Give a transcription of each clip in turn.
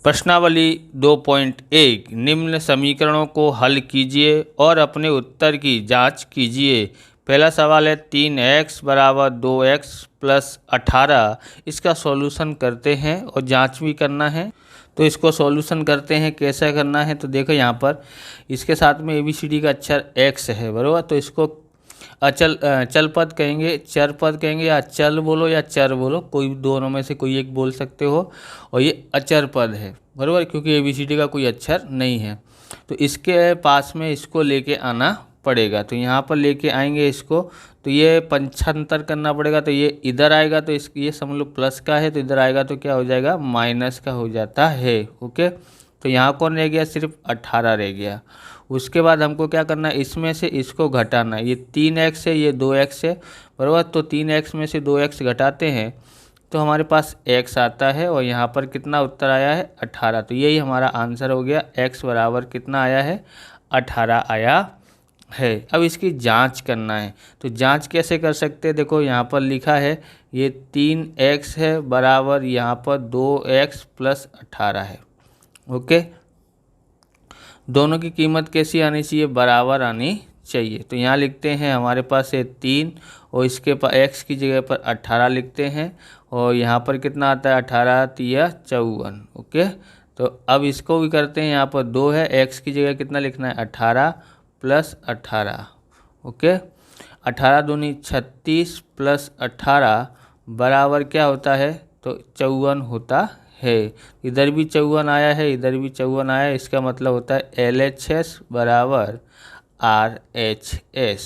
प्रश्नावली 2.1 निम्न समीकरणों को हल कीजिए और अपने उत्तर की जांच कीजिए। पहला सवाल है 3x बराबर 2x प्लस 18। इसका सॉल्यूशन करते हैं और जांच भी करना है। तो इसको सॉल्यूशन करते हैं, कैसा करना है तो देखो यहाँ पर इसके साथ में ABCD का अक्षर x है बराबर। तो इसको चल पद कहेंगे, चर पद कहेंगे, या चल बोलो या चर बोलो, कोई दोनों में से कोई एक बोल सकते हो। और ये अचर पद है बराबर, क्योंकि ABCD का कोई अक्षर नहीं है। तो इसके पास में इसको लेके आना पड़ेगा। तो यहाँ पर लेके आएंगे इसको, तो ये पंचांतर करना पड़ेगा। तो ये इधर आएगा तो ये समझ लो प्लस का है, तो इधर आएगा तो क्या हो जाएगा, माइनस का हो जाता है। ओके, तो यहाँ कौन रह गया, सिर्फ 18 रह गया। उसके बाद हमको क्या करना है, इसमें से इसको घटाना है। ये 3x है, ये 2x है बराबर। तो 3x में से 2x घटाते हैं तो हमारे पास x आता है, और यहाँ पर कितना उत्तर आया है, 18। तो यही हमारा आंसर हो गया, x बराबर कितना आया है, 18 आया है। अब इसकी जांच करना है, तो जांच कैसे कर सकते हैं, देखो यहाँ पर लिखा है ये 3x है बराबर यहाँ पर 2x प्लस 18 है। ओके, दोनों की कीमत कैसी आनी चाहिए, बराबर आनी चाहिए। तो यहाँ लिखते हैं हमारे पास है 3 और इसके पास x की जगह पर 18 लिखते हैं, और यहाँ पर कितना आता है, 18 तिया 54। ओके, तो अब इसको भी करते हैं, यहाँ पर 2 है, x की जगह कितना लिखना है, 18 प्लस 18। ओके, 18 दूनी 36 प्लस 18 बराबर क्या होता है, तो 54 होता है। इधर भी 54 आया है, इधर भी 54 आया है। इसका मतलब होता है LHS बराबर RHS,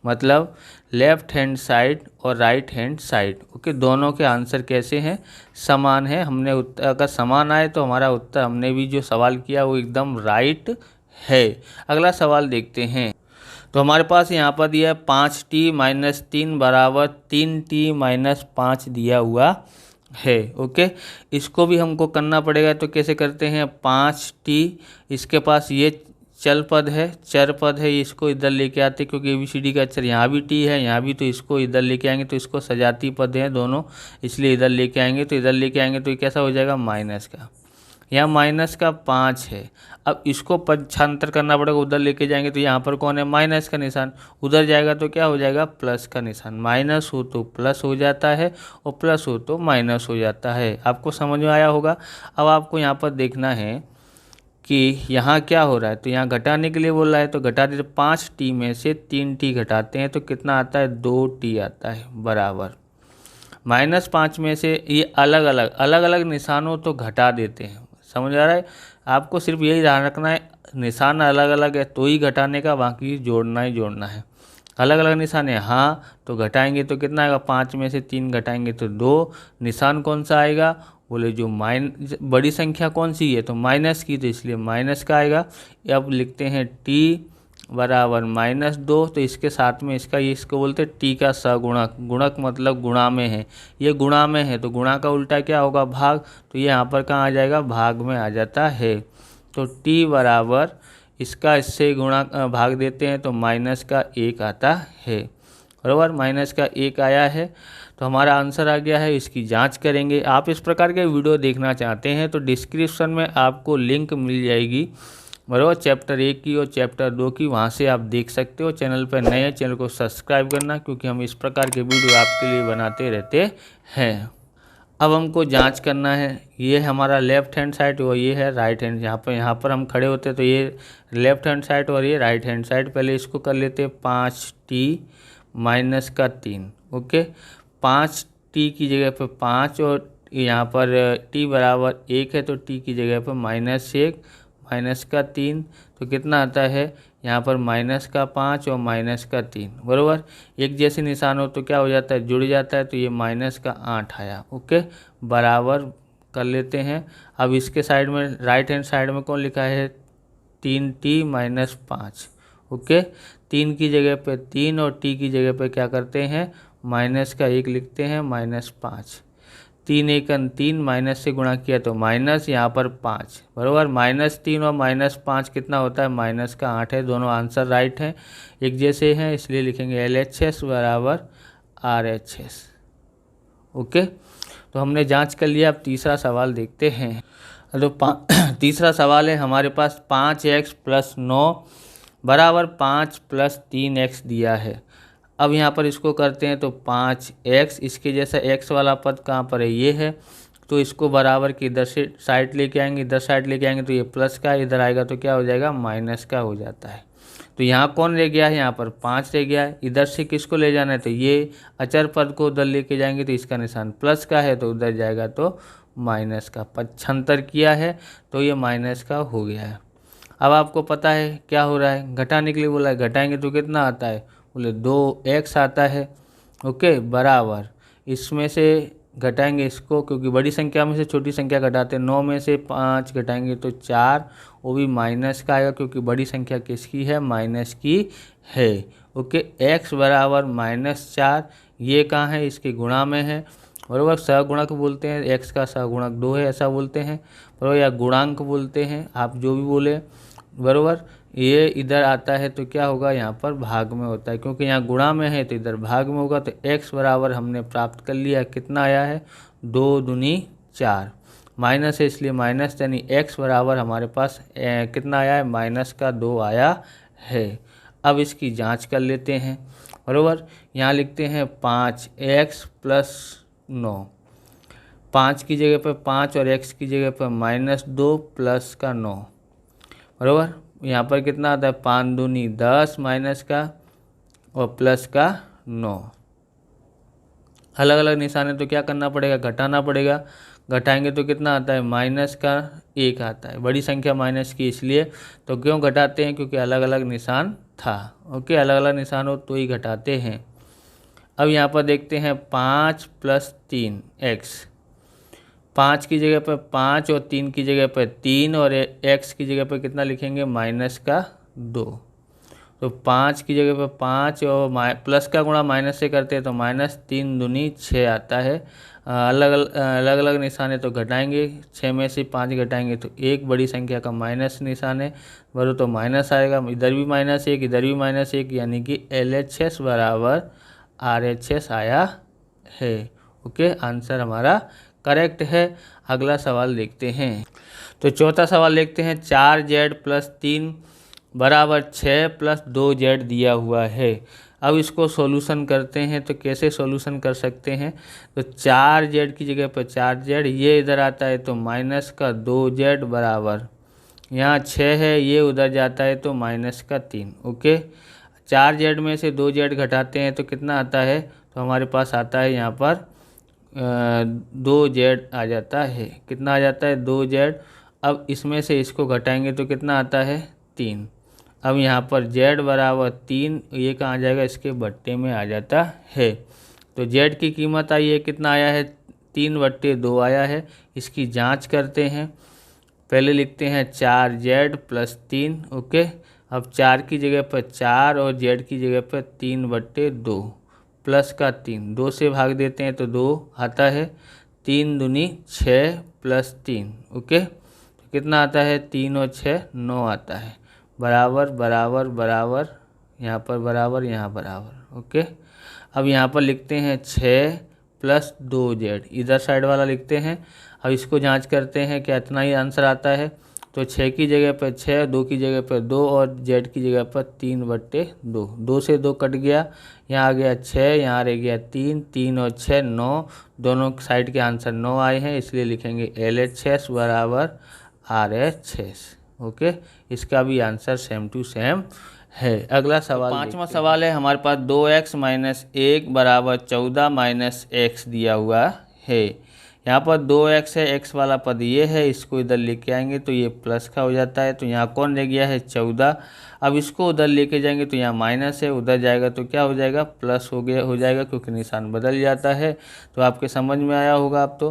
मतलब लेफ्ट हैंड साइड और राइट हैंड साइड। ओके, दोनों के आंसर कैसे हैं, समान है। हमने उत्तर अगर समान आए तो हमारा उत्तर, हमने भी जो सवाल किया वो एकदम राइट है। अगला सवाल देखते हैं। तो हमारे पास यहाँ पर दिया है 5t माइनस 3 बराबर 3t माइनस 5 दिया हुआ है। ओके, इसको भी हमको करना पड़ेगा। तो कैसे करते हैं, 5t, इसके पास ये चल पद है, चर पद है, इसको इधर लेके आते, क्योंकि ABCD का अक्षर यहाँ भी t है, यहाँ भी, तो इसको इधर लेके आएंगे। तो इसको सजाती पद हैं दोनों, इसलिए इधर लेके आएंगे। तो इधर लेके आएंगे तो ये कैसा हो जाएगा, माइनस का, यहाँ माइनस का 5 है। अब इसको पंचांतर करना पड़ेगा, उधर लेके जाएंगे तो यहाँ पर कौन है, माइनस का निशान, उधर जाएगा तो क्या हो जाएगा, प्लस का निशान। माइनस हो तो प्लस हो जाता है, और प्लस हो तो माइनस हो जाता है। आपको समझ में आया होगा। अब आपको यहाँ पर देखना है कि यहाँ क्या हो रहा है। तो यहाँ घटाने के लिए बोल रहा है, तो घटा देते, 5t में से 3t घटाते हैं तो कितना आता है, 2t आता है बराबर। -5 में से ये अलग अलग निशानों तो घटा देते हैं। समझ आ रहा है, आपको सिर्फ यही ध्यान रखना है, निशान अलग अलग है तो ही घटाने का, बाकी जोड़ना ही जोड़ना है। अलग अलग निशान है, हाँ, तो घटाएंगे तो कितना आएगा, 5 में से 3 घटाएंगे तो 2। निशान कौन सा आएगा, बोले जो बड़ी संख्या कौन सी है, तो माइनस की, तो इसलिए माइनस का आएगा। अब लिखते हैं t बराबर -2। तो इसके साथ में इसका, ये इसको बोलते हैं t का सगुणक। गुणक मतलब गुणा में है, ये गुणा में है, तो गुणा का उल्टा क्या होगा, भाग। तो ये यहाँ पर कहाँ आ जाएगा, भाग में आ जाता है। तो t बराबर इसका इससे गुणा भाग देते हैं तो -1 आता है बराबर। -1 आया है, तो हमारा आंसर आ गया है। इसकी जांच करेंगे। आप इस प्रकार के वीडियो देखना चाहते हैं तो डिस्क्रिप्शन में आपको लिंक मिल जाएगी बराबर, चैप्टर 1 की और चैप्टर 2 की, वहाँ से आप देख सकते हो। चैनल पर नए हैं, चैनल को सब्सक्राइब करना, क्योंकि हम इस प्रकार के वीडियो आपके लिए बनाते रहते हैं। अब हमको जांच करना है, ये हमारा लेफ्ट हैंड साइड और ये है राइट हैंड। यहाँ पर हम खड़े होते हैं तो ये लेफ्ट हैंड साइड और ये राइट हैंड साइड। पहले इसको कर लेते हैं, 5t माइनस का 3। ओके, 5t की जगह पर 5, और यहाँ पर t बराबर 1 है, तो t की जगह पर -1 माइनस का 3, तो कितना आता है, यहाँ पर -5 और -3 बराबर। एक जैसे निशान हो तो क्या हो जाता है, जुड़ जाता है। तो ये -8 आया। ओके, बराबर कर लेते हैं। अब इसके साइड में, राइट हैंड साइड में कौन लिखा है, 3t माइनस 5। ओके, 3 की जगह पे 3 और t की जगह पे क्या करते हैं, -1 लिखते हैं, -5। 3 1 3, माइनस से गुणा किया तो माइनस, यहाँ पर 5 बराबर। -3 और -5 कितना होता है, -8 है। दोनों आंसर राइट हैं, एक जैसे हैं, इसलिए लिखेंगे LHS बराबर RHS। ओके, तो हमने जांच कर लिया। अब तीसरा सवाल देखते हैं। तो तीसरा सवाल है हमारे पास 5x + 9 बराबर 5 + 3x दिया है। अब यहाँ पर इसको करते हैं तो 5x, इसके जैसा x वाला पद कहाँ पर है, ये है, तो इसको बराबर की इधर से साइड लेके आएंगे, इधर साइड लेके आएंगे तो ये प्लस का, इधर आएगा तो क्या हो जाएगा, माइनस का हो जाता है। तो यहाँ कौन रह गया है, यहाँ पर 5 रह गया है। इधर से किसको ले जाना है, तो ये अचर पद को उधर लेके जाएंगे तो इसका निशान प्लस का है, तो उधर जाएगा तो माइनस का। पक्षांतर किया है तो ये माइनस का हो गया है। अब आपको पता है क्या हो रहा है, घटाने के लिए बोला है, घटाएंगे तो कितना आता है, बोले 2x आता है। ओके, बराबर इसमें से घटाएंगे इसको, क्योंकि बड़ी संख्या में से छोटी संख्या घटाते हैं। 9 में से 5 घटाएंगे तो 4, वो भी माइनस का आएगा, क्योंकि बड़ी संख्या किसकी है, माइनस की है। ओके, x बराबर -4, ये कहाँ है, इसके गुणा में है, बराबर। सहगुणक बोलते हैं, x का सहगुणक 2 है ऐसा बोलते हैं, बराबर, या गुणांक बोलते हैं, आप जो भी बोले, बराबर। ये इधर आता है तो क्या होगा, यहाँ पर भाग में होता है, क्योंकि यहाँ गुणा में है तो इधर भाग में होगा। तो x बराबर हमने प्राप्त कर लिया, कितना आया है, 2 दूनी 4, माइनस है इसलिए माइनस, यानी x बराबर हमारे पास कितना आया है, -2 आया है। अब इसकी जांच कर लेते हैं, बराबर। यहाँ लिखते हैं 5x + 9, 5 की जगह पर 5 और x की जगह पर -2 प्लस का 9, बराबर। यहाँ पर कितना आता है, 5 दूनी 10 माइनस का और प्लस का 9। अलग अलग निशान है तो क्या करना पड़ेगा, घटाना पड़ेगा। घटाएंगे तो कितना आता है, -1 आता है। बड़ी संख्या माइनस की इसलिए, तो क्यों घटाते हैं, क्योंकि अलग अलग निशान था। ओके, अलग अलग निशान हो तो ही घटाते हैं। अब यहाँ पर देखते हैं 5 + 3x, 5 की जगह पर 5 और 3 की जगह पर 3 और x की जगह पर कितना लिखेंगे, -2। तो 5 की जगह पर 5 और प्लस का गुणा माइनस से करते हैं तो -3 दूनी 6 आता है। अलग अलग निशान है तो घटाएंगे, 6 में से 5 घटाएंगे तो एक बड़ी संख्या का माइनस निशान है, बराबर, तो माइनस आएगा। इधर भी -1 इधर भी -1, यानी कि LHS बराबर RHS आया है। ओके, आंसर हमारा करेक्ट है। अगला सवाल देखते हैं। तो चौथा सवाल देखते हैं। 4z + 3 बराबर 6 + 2z दिया हुआ है। अब इसको सॉल्यूशन करते हैं तो कैसे सॉल्यूशन कर सकते हैं, तो 4z की जगह पर 4z, ये इधर आता है तो -2z बराबर, यहाँ 6 है, ये उधर जाता है तो -3। ओके, 4z में से 2z घटाते हैं तो कितना आता है, तो हमारे पास आता है यहाँ पर 2z आ जाता है। कितना आ जाता है, 2z। अब इसमें से इसको घटाएंगे तो कितना आता है, 3। अब यहाँ पर z बराबर 3, ये कहाँ आ जाएगा, इसके बट्टे में आ जाता है। तो z की कीमत आई है, कितना आया है, 3/2 आया है। इसकी जांच करते हैं। पहले लिखते हैं 4z + 3। ओके, अब 4 की जगह पर 4 और z की जगह पर 3/2 प्लस का 3, 2 से भाग देते हैं तो 2 आता है, 3 दूनी 6 + 3। ओके, तो कितना आता है, 3 और 6 9 आता है, बराबर बराबर बराबर, यहाँ पर बराबर, यहाँ बराबर। ओके, अब यहाँ पर लिखते हैं 6 + 2z, इधर साइड वाला लिखते हैं। अब इसको जांच करते हैं क्या इतना ही आंसर आता है, तो 6 की जगह पर 6, 2 की जगह पर 2 और z की जगह पर 3/2, 2 से 2 कट गया, यहाँ आ गया 6, यहाँ रह गया 3, 3 और 6 9, दोनों साइड के आंसर 9 आए हैं, इसलिए लिखेंगे LHS बराबर RHS। ओके, इसका भी आंसर सेम टू सेम है। अगला सवाल, तो पांचवा सवाल है हमारे पास 2x - 1 बराबर 14 - x दिया हुआ है। यहाँ पर 2x है, x वाला पद ये है, इसको इधर लेके आएंगे तो ये प्लस का हो जाता है। तो यहाँ कौन रह गया है, 14। अब इसको उधर लेके जाएंगे तो यहाँ माइनस है, उधर जाएगा तो क्या हो जाएगा, प्लस हो जाएगा, क्योंकि निशान बदल जाता है। तो आपके समझ में आया होगा अब तो।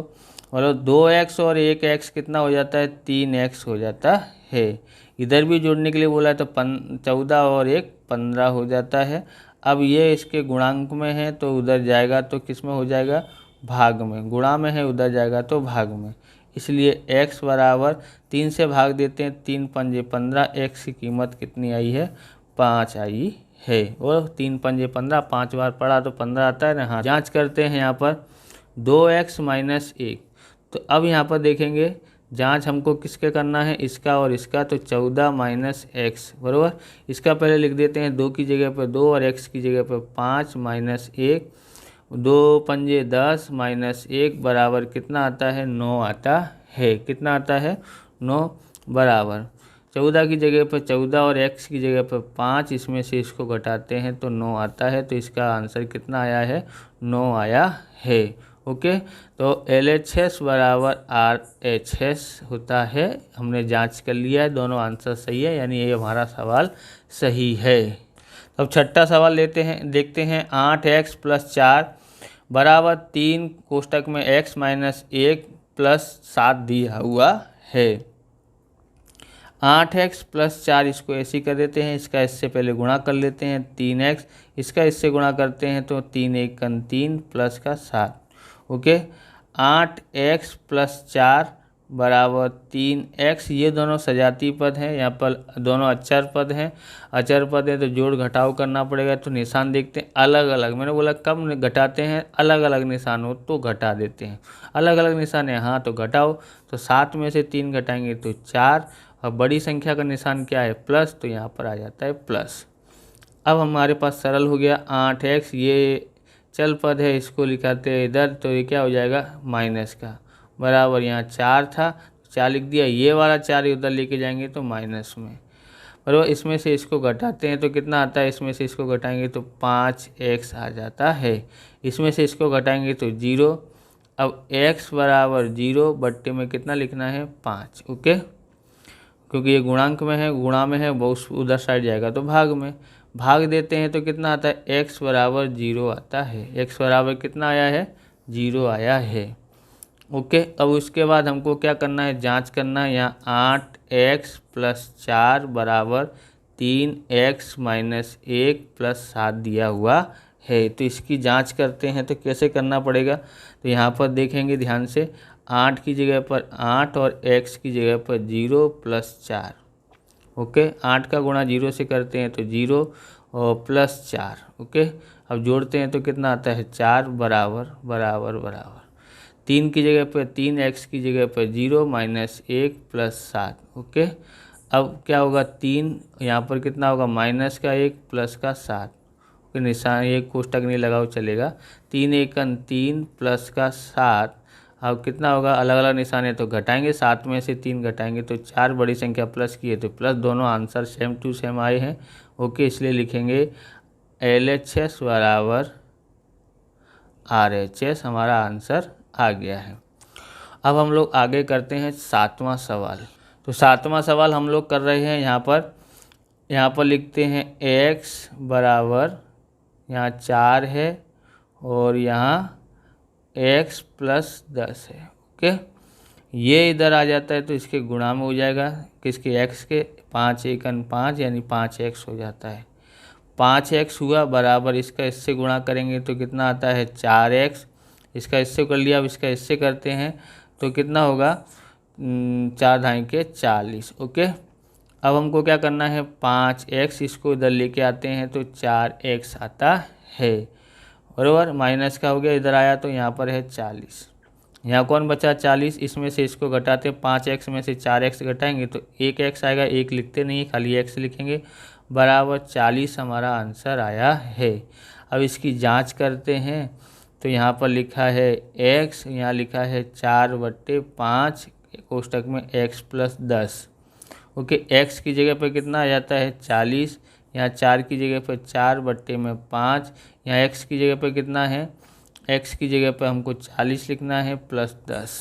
मतलब 2x और 1x कितना हो जाता है, 3x हो जाता है। इधर भी जोड़ने के लिए बोला है तो 14 और 1 15 हो जाता है। अब ये इसके गुणांक में है तो उधर जाएगा तो किस में हो जाएगा, भाग में। गुणा में है, उधर जाएगा तो भाग में, इसलिए x बराबर 3 से भाग देते हैं, 3 पंजे 15, x की कीमत कितनी आई है, 5 आई है। और 3 पंजे 15, 5 बार पढ़ा तो 15 आता है ना। हाँ, जांच करते हैं यहाँ पर 2x माइनस 1। तो अब यहाँ पर देखेंगे जांच हमको किसके करना है, इसका और इसका, तो 14 माइनस एक्स बराबर, इसका पहले लिख देते हैं 2 की जगह पर 2 और x की जगह पर 5 माइनस 1, 2 पंजे 10 माइनस 1 बराबर कितना आता है, 9 आता है। कितना आता है, 9 बराबर 14 की जगह पर 14 और x की जगह पर 5, इसमें से इसको घटाते हैं तो 9 आता है। तो इसका आंसर कितना आया है, 9 आया है। ओके, तो LHS बराबर RHS होता है। हमने जांच कर लिया है, दोनों आंसर सही है, यानी ये हमारा सवाल सही है। अब छठा सवाल लेते हैं, देखते हैं। 8x प्लस 4 बराबर 3 कोष्टक में x माइनस 1 प्लस 7 दिया हुआ है। 8x प्लस 4 इसको ऐसे कर देते हैं, इसका इससे पहले गुणा कर लेते हैं 3x, इसका इससे गुणा करते हैं तो 3 1 3 प्लस का 7। ओके, 8x प्लस 4 बराबर 3x, ये दोनों सजाती पद हैं, यहाँ पर दोनों अचर पद हैं। अचर पद है तो जोड़ घटाव करना पड़ेगा। तो निशान देखते हैं अलग अलग, मैंने बोला कब घटाते हैं, अलग अलग निशान हो तो घटा देते हैं। अलग अलग निशान है, हाँ तो घटाओ, तो 7 में से 3 घटाएंगे तो 4, और बड़ी संख्या का निशान क्या है, प्लस, तो यहाँ पर आ जाता है प्लस। अब हमारे पास सरल हो गया 8x, ये चल पद है, इसको लिखाते हैं इधर, तो ये क्या हो जाएगा, माइनस का बराबर, यहाँ 4 था 4 लिख दिया, ये वाला 4 उधर लेके जाएंगे तो माइनस में बराबर। इसमें से इसको घटाते हैं तो कितना आता है, इसमें से इसको घटाएंगे तो 5x आ जाता है, इसमें से इसको घटाएंगे तो 0। अब x बराबर 0 बट्टे में कितना लिखना है, 5। ओके, क्योंकि ये गुणांक में है, गुणा में है, बहुत उधर साइड जाएगा तो भाग में, भाग देते हैं तो कितना आता है, x बराबर 0 आता है। x बराबर कितना आया है, 0 आया है। ओके, अब उसके बाद हमको क्या करना है, जांच करना है। यहाँ 8x प्लस 4 बराबर 3x माइनस 1 प्लस 7 दिया हुआ है। तो इसकी जांच करते हैं, तो कैसे करना पड़ेगा, तो यहाँ पर देखेंगे ध्यान से, 8 की जगह पर 8 और x की जगह पर 0 प्लस 4। ओके, 8 का गुणा 0 से करते हैं तो 0 और प्लस 4। ओके, अब जोड़ते हैं तो कितना आता है, 4 बराबर बराबर बराबर 3 की जगह पर 3, x की जगह पर 0 माइनस 1 प्लस 7। ओके, अब क्या होगा, 3 यहाँ पर कितना होगा, माइनस का 1 प्लस का 7। ओके, निशान एक कोष्टक नहीं लगाओ चलेगा, 3 1 3 प्लस का 7। अब कितना होगा, अलग अलग निशान है तो घटाएंगे, 7 में से 3 घटाएंगे तो 4, बड़ी संख्या प्लस की है तो प्लस, दोनों आंसर सेम टू सेम आए हैं। ओके, इसलिए लिखेंगे LHS बराबर RHS, हमारा आंसर आ गया है। अब हम लोग आगे करते हैं 7वां सवाल। तो 7वां सवाल हम लोग कर रहे हैं, यहाँ पर लिखते हैं x बराबर, यहाँ 4 है और यहाँ x प्लस 10 है। ओके, ये इधर आ जाता है तो इसके गुणा में हो जाएगा, किसके, x के, 5 1 5 यानी 5x हो जाता है। 5x हुआ बराबर, इसका इससे गुणा करेंगे तो कितना आता है, 4x, इसका इससे कर लिया, अब इसका इससे करते हैं तो कितना होगा, 4 ढाई के 40। ओके, अब हमको क्या करना है, 5x, इसको इधर लेके आते हैं तो 4x आता है बराबर, माइनस का हो गया, इधर आया तो यहाँ पर है 40। यहाँ कौन बचा, 40, इसमें से इसको घटाते, 5x में से 4x घटाएंगे तो 1x आएगा, 1 लिखते नहीं खाली x लिखेंगे, बराबर 40 हमारा आंसर आया है। अब इसकी जांच करते हैं, तो यहाँ पर लिखा है x, यहाँ लिखा है 4/5 कोष्टक में x प्लस 10। ओके, x की जगह पर कितना आ जाता है, 40, यहाँ 4 की जगह पर 4/5, यहाँ x की जगह पर कितना है, x की जगह पर हमको 40 लिखना है प्लस 10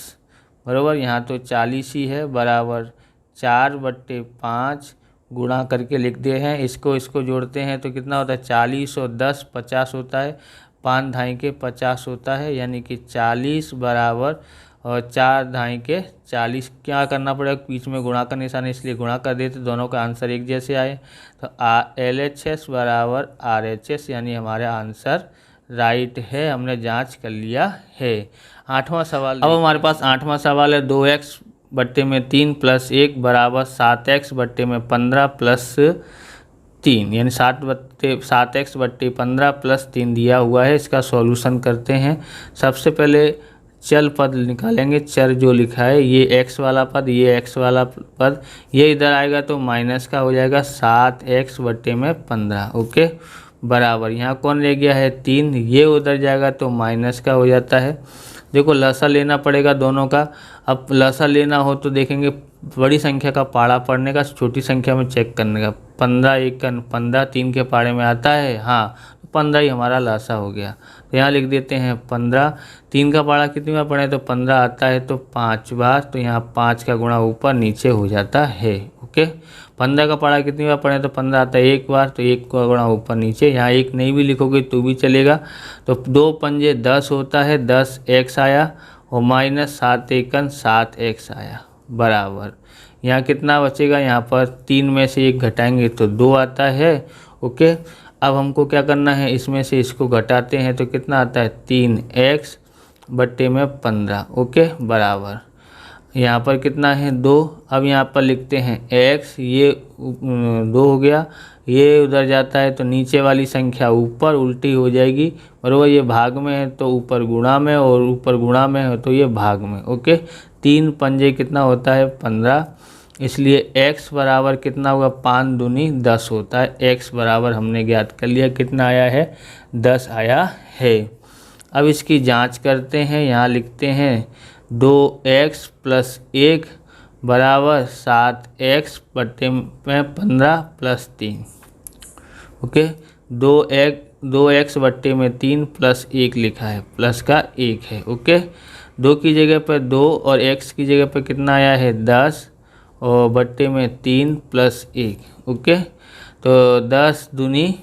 बराबर, यहाँ तो 40 ही है, बराबर 4/5 गुणा करके लिख दिए हैं। इसको जोड़ते हैं तो कितना होता है, 40 और 10 50 होता है, 5 ढाई के 50 होता है, यानी कि 40 बराबर और 4 ढाई के 40। क्या करना पड़ेगा, बीच में गुणा का निशान है इसलिए गुणा कर देते, दोनों का आंसर एक जैसे आए। तो LHS बराबर RHS, यानी हमारा आंसर राइट है, हमने जांच कर लिया है। 8वां सवाल, अब हमारे पास 8वां सवाल है, 2x बट्टे में 3 प्लस 1 बराबर 7x बट्टे में 15 प्लस 3 यानी 7x/15 प्लस 3 दिया हुआ है। इसका सॉल्यूशन करते हैं। सबसे पहले चल पद निकालेंगे। चर जो लिखा है ये x वाला पद, ये x वाला पद, ये इधर आएगा तो माइनस का हो जाएगा 7x/15। ओके, बराबर यहाँ कौन रह गया है 3, ये उधर जाएगा तो माइनस का हो जाता है। देखो लसा लेना पड़ेगा दोनों का। अब लसा लेना हो तो देखेंगे बड़ी संख्या का पाड़ा पढ़ने का, छोटी संख्या में चेक करने का। 15 1 का 15 3 के पाड़े में आता है, हाँ 15 ही हमारा लासा हो गया। तो यहाँ लिख देते हैं 15। 3 का पाड़ा कितनी बार पढ़े तो 15 आता है तो 5 बार, तो यहाँ 5 का गुणा ऊपर नीचे हो जाता है। ओके, 15 का पाड़ा कितनी बार पढ़े तो 15 आता है 1 बार, तो 1 का गुणा ऊपर नीचे। यहाँ 1 नहीं भी लिखोगे तो भी चलेगा। तो 2 पंजे 10 होता है, 10x आया और माइनस 7 एकन 7x आया, बराबर यहाँ कितना बचेगा, यहाँ पर 3 में से 1 घटाएंगे तो 2 आता है। ओके, अब हमको क्या करना है, इसमें से इसको घटाते हैं तो कितना आता है 3x/15। ओके, बराबर यहाँ पर कितना है 2। अब यहाँ पर लिखते हैं x, ये 2 हो गया, ये उधर जाता है तो नीचे वाली संख्या ऊपर उल्टी हो जाएगी, बराबर। ये भाग में है तो ऊपर गुणा में, और ऊपर गुणा में है तो ये भाग में। ओके, 3 पंजे कितना होता है 15, इसलिए x बराबर कितना होगा 5 दूनी 10 होता है। x बराबर हमने ज्ञात कर लिया, कितना आया है 10 आया है। अब इसकी जांच करते हैं। यहाँ लिखते हैं 2x + 1 बराबर 7x/15 + 3। ओके, 2x/3 + 1 लिखा है, प्लस का 1 है। ओके, 2 की जगह पर 2 और x की जगह पर कितना आया है 10 और बट्टे में 3 + 1। ओके, तो 10 दूनी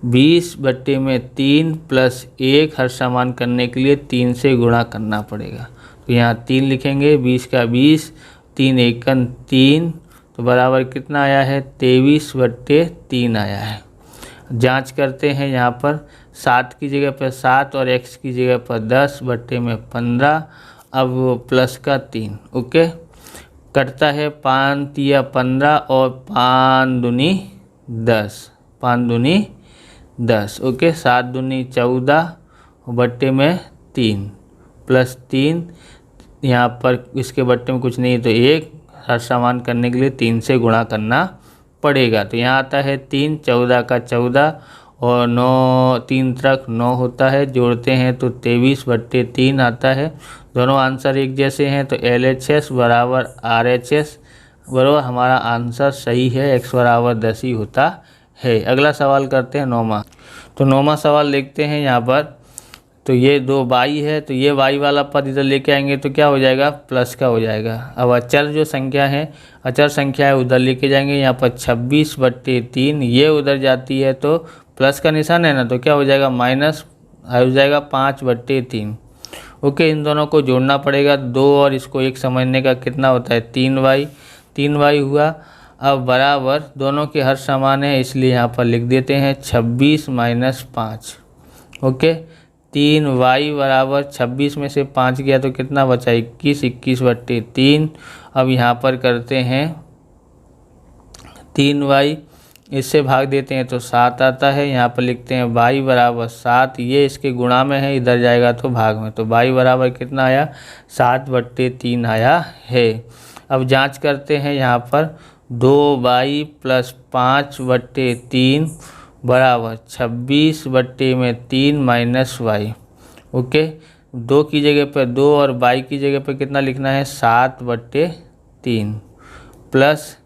20/3 + 1 हर समान करने के लिए 3 से गुणा करना पड़ेगा। तो यहाँ 3 लिखेंगे, 20 का 20, 3 एकन 3, तो बराबर कितना आया है 23/3 आया है। जांच करते हैं। यहाँ पर 7 की जगह पर 7 और x की जगह पर 10/15, अब प्लस का 3। ओके, कटता है 5 तिया 15 और 5 दूनी 10, 5 दूनी 10। ओके, 7 दूनी 14 बट्टे में 3 + 3, यहाँ पर इसके बट्टे में कुछ नहीं तो 1, हर समान करने के लिए 3 से गुणा करना पड़ेगा। तो यहाँ आता है 3, 14 का 14 और 9 3 तक 9 होता है, जोड़ते हैं तो 23/3 आता है। दोनों आंसर एक जैसे हैं तो LHS बराबर RHS बराबर हमारा आंसर सही है, x बराबर 10 ही होता है। अगला सवाल करते हैं 9वां। तो 9वां सवाल देखते हैं। यहाँ पर तो ये 2y है, तो ये y वाला पद इधर लेके आएंगे तो क्या हो जाएगा प्लस का हो जाएगा। अब अचर जो संख्या है, अचर संख्या है उधर लेके जाएंगे। यहाँ पर 26/3 ये उधर जाती है तो प्लस का निशान है ना, तो क्या हो जाएगा माइनस हो जाएगा 5/3। ओके, इन दोनों को जोड़ना पड़ेगा। 2 और इसको 1 समझने का कितना होता है 3y हुआ। अब बराबर दोनों के हर समान है, इसलिए यहाँ पर लिख देते हैं 26 - 5। ओके, 3y बराबर 26 में से 5 गया तो कितना बचा 21, 21/3। अब यहाँ पर करते हैं 3y, इससे भाग देते हैं तो 7 आता है। यहाँ पर लिखते हैं y बराबर 7, ये इसके गुणा में है, इधर जाएगा तो भाग में, तो y बराबर कितना आया 7/3 आया है। अब जांच करते हैं। यहाँ पर 2y + 5/3 बराबर 26/3 - y। ओके, 2 की जगह पर 2 और y की जगह पर कितना लिखना है 7/3 प्लस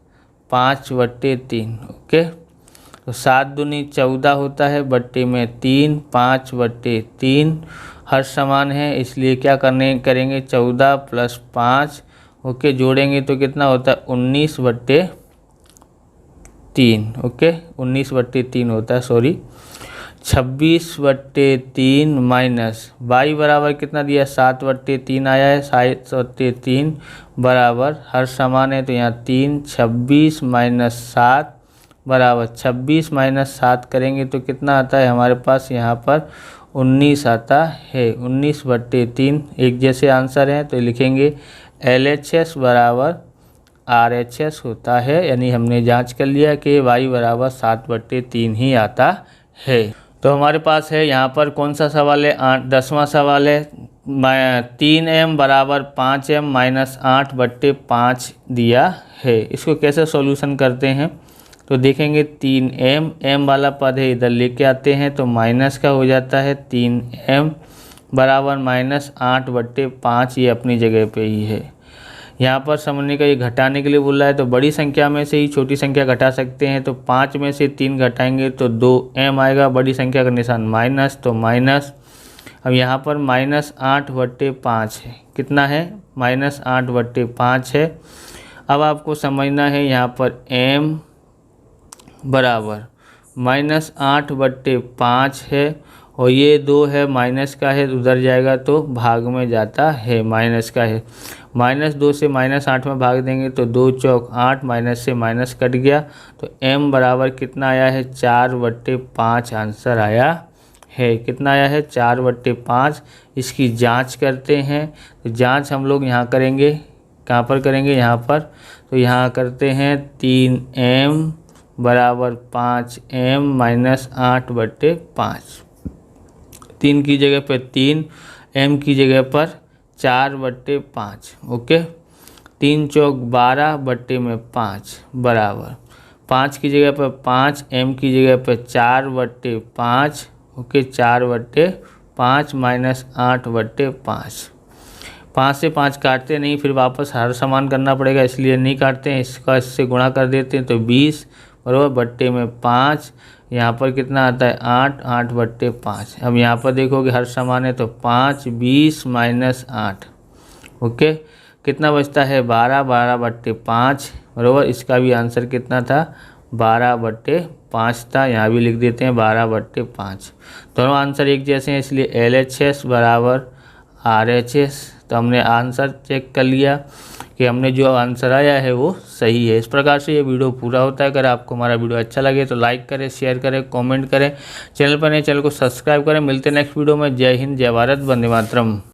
5/3। ओके, तो 7 दूनी 14 होता है, बट्टे में 3, 5/3 हर समान है, इसलिए क्या करेंगे 14 + 5। ओके, जोड़ेंगे तो कितना होता है 19/3। ओके, 19/3 होता है, सॉरी 26/3 माइनस y बराबर कितना दिया 7/3 आया है, 7/3 बराबर हर समान है तो यहाँ 3, 26 - 7 बराबर 26 - 7 करेंगे तो कितना आता है हमारे पास यहाँ पर 19 आता है। 19/3 एक जैसे आंसर हैं तो लिखेंगे LHS बराबर RHS होता है, यानी हमने जांच कर लिया कि y बराबर 7/3 ही आता है। तो हमारे पास है यहाँ पर कौन सा सवाल है, 10वां सवाल है। 3m बराबर 5m माइनस 8/5 दिया है। इसको कैसे सॉल्यूशन करते हैं तो देखेंगे 3m, m वाला पद है इधर लेके आते हैं तो माइनस का हो जाता है 3m बराबर माइनस 8/5, ये अपनी जगह पे ही है। यहाँ पर समझने का ये घटाने के लिए बोल रहा है तो बड़ी संख्या में से ही छोटी संख्या घटा सकते हैं। तो 5 में से 3 घटाएंगे तो 2m आएगा, बड़ी संख्या का निशान माइनस, तो माइनस। अब यहाँ पर माइनस 8/5 है, कितना है माइनस 8/5 है। अब आपको समझना है यहाँ पर m बराबर माइनस 8/5 है और ये 2 है माइनस का है, उधर जाएगा तो भाग में जाता है, माइनस का है। -2 से -8 में भाग देंगे तो 2 चौक 8, माइनस से माइनस कट गया तो m बराबर कितना आया है 4/5 आंसर आया है। कितना आया है 4/5। इसकी जांच करते हैं तो जांच हम लोग यहाँ करेंगे, कहाँ पर करेंगे यहाँ पर, तो यहाँ करते हैं 3m बराबर 5m माइनस 8/5। 3 की जगह पर 3, m की जगह पर 4/5। ओके, 3 चौक 12/5 बराबर 5 की जगह पर 5, m की जगह पर 4/5। Okay, 4/5 minus 8/5। 5 से 5 काटते नहीं, फिर वापस हर समान करना पड़ेगा, इसलिए नहीं काटते हैं, इसका इससे गुणा कर देते हैं तो 20 बराबर बट्टे में 5। यहाँ पर कितना आता है 8, 8/5। अब यहाँ पर देखोगे हर समान है तो 5, 20 माइनस 8। ओके, कितना बचता है 12, 12/5 बराबर। इसका भी आंसर कितना था 12/5 था, यहाँ भी लिख देते हैं 12/5। दोनों आंसर एक जैसे हैं, इसलिए LHS बराबर RHS। तो हमने आंसर चेक कर लिया कि हमने जो आंसर आया है वो सही है। इस प्रकार से ये वीडियो पूरा होता है। अगर आपको हमारा वीडियो अच्छा लगे तो लाइक करें, शेयर करें, कमेंट करें। चैनल पर नए चैनल को सब्सक्राइब करें। मिलते हैं नेक्स्ट वीडियो में। जय हिंद, जय भारत, वंदे मातरम।